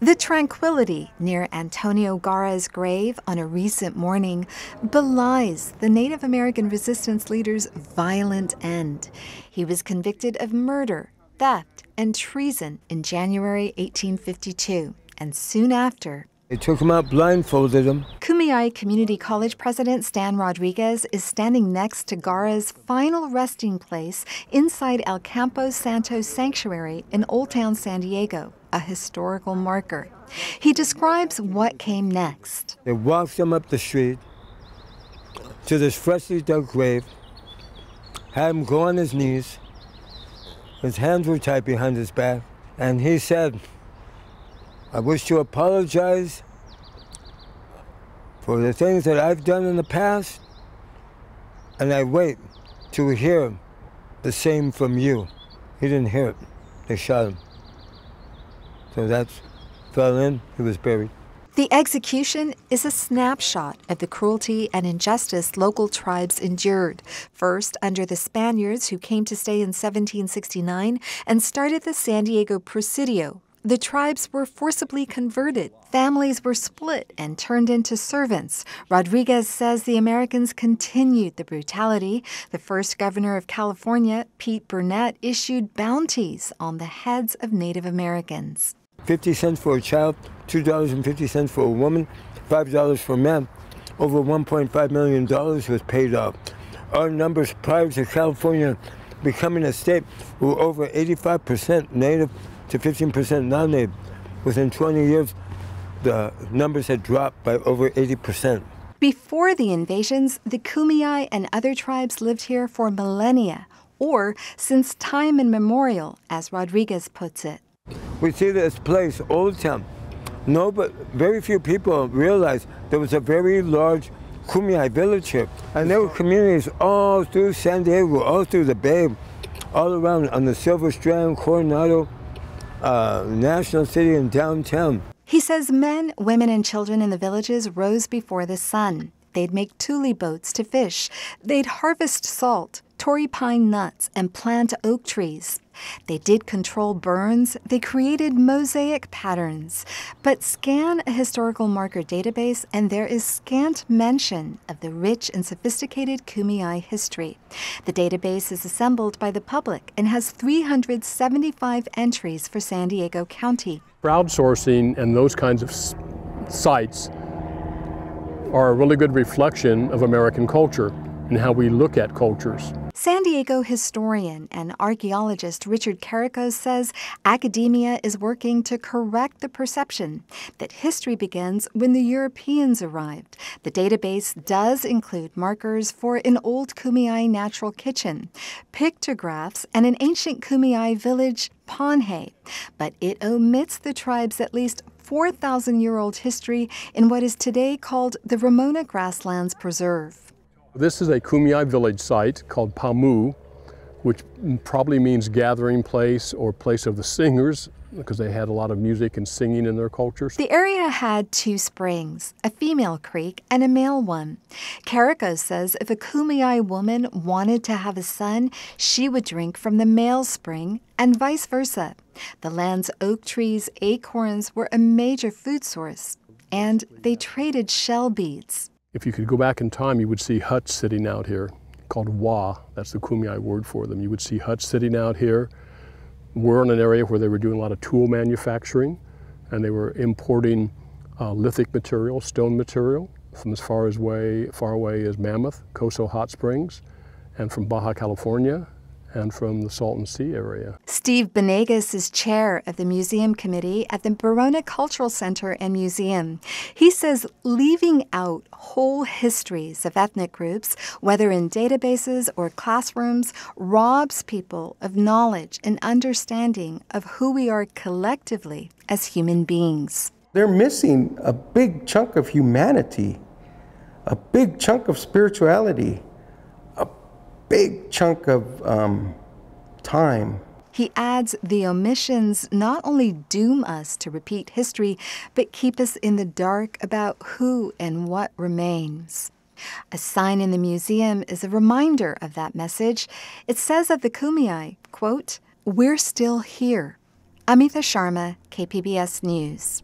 The tranquility near Antonio Guerra's grave on a recent morning belies the Native American resistance leader's violent end. He was convicted of murder, theft, and treason in January 1852, and soon after, they took him out, blindfolded him. Kumeyaay Community College President Stan Rodriguez is standing next to Guerra's final resting place inside El Campo Santo Sanctuary in Old Town San Diego, a historical marker. He describes what came next. They walked him up the street to this freshly dug grave, had him go on his knees. His hands were tied behind his back, and he said, "I wish to apologize for the things that I've done in the past, and I wait to hear the same from you." He didn't hear it. They shot him. So that fell in. He was buried. The execution is a snapshot of the cruelty and injustice local tribes endured, first under the Spaniards who came to stay in 1769 and started the San Diego Presidio. The tribes were forcibly converted. Families were split and turned into servants. Rodriguez says the Americans continued the brutality. The first governor of California, Pete Burnett, issued bounties on the heads of Native Americans. 50 cents for a child, $2.50 for a woman, $5 for men. Over $1.5 million was paid off. Our numbers prior to California becoming a state were over 85% Native to 15% non-Native. Within 20 years, the numbers had dropped by over 80%. Before the invasions, the Kumeyaay and other tribes lived here for millennia, or since time immemorial, as Rodriguez puts it. We see this place, Old Town. No, but very few people realize there was a very large Kumeyaay village here. And there were communities all through San Diego, all through the Bay, all around on the Silver Strand, Coronado, National City, and downtown. He says men, women, and children in the villages rose before the sun. They'd make tule boats to fish. They'd harvest salt, torrey pine nuts, and plant oak trees. They did control burns. They created mosaic patterns. But scan a historical marker database, and there is scant mention of the rich and sophisticated Kumeyaay history. The database is assembled by the public and has 375 entries for San Diego County. Crowdsourcing and those kinds of sites are a really good reflection of American culture and how we look at cultures. San Diego historian and archaeologist Richard Carricos says academia is working to correct the perception that history begins when the Europeans arrived. The database does include markers for an old Kumeyaay natural kitchen, pictographs, and an ancient Kumeyaay village, Ponhay, but it omits the tribe's at least 4,000-year-old history in what is today called the Ramona Grasslands Preserve. This is a Kumeyaay village site called Pamu, which probably means gathering place or place of the singers, because they had a lot of music and singing in their culture. The area had two springs, a female creek and a male one. Carricos says if a Kumeyaay woman wanted to have a son, she would drink from the male spring and vice versa. The land's oak trees' acorns were a major food source, and they traded shell beads. If you could go back in time, you would see huts sitting out here called wa. That's the Kumeyaay word for them. You would see huts sitting out here. We're in an area where they were doing a lot of tool manufacturing, and they were importing lithic material, stone material, from as far away as Mammoth, Coso Hot Springs, and from Baja California, and from the Salton Sea area. Steve Benegas is chair of the museum committee at the Verona Cultural Center and Museum. He says leaving out whole histories of ethnic groups, whether in databases or classrooms, robs people of knowledge and understanding of who we are collectively as human beings. They're missing a big chunk of humanity, a big chunk of spirituality, big chunk of time. He adds the omissions not only doom us to repeat history, but keep us in the dark about who and what remains. A sign in the museum is a reminder of that message. It says of the Kumeyaay, quote, "We're still here." Amita Sharma, KPBS News.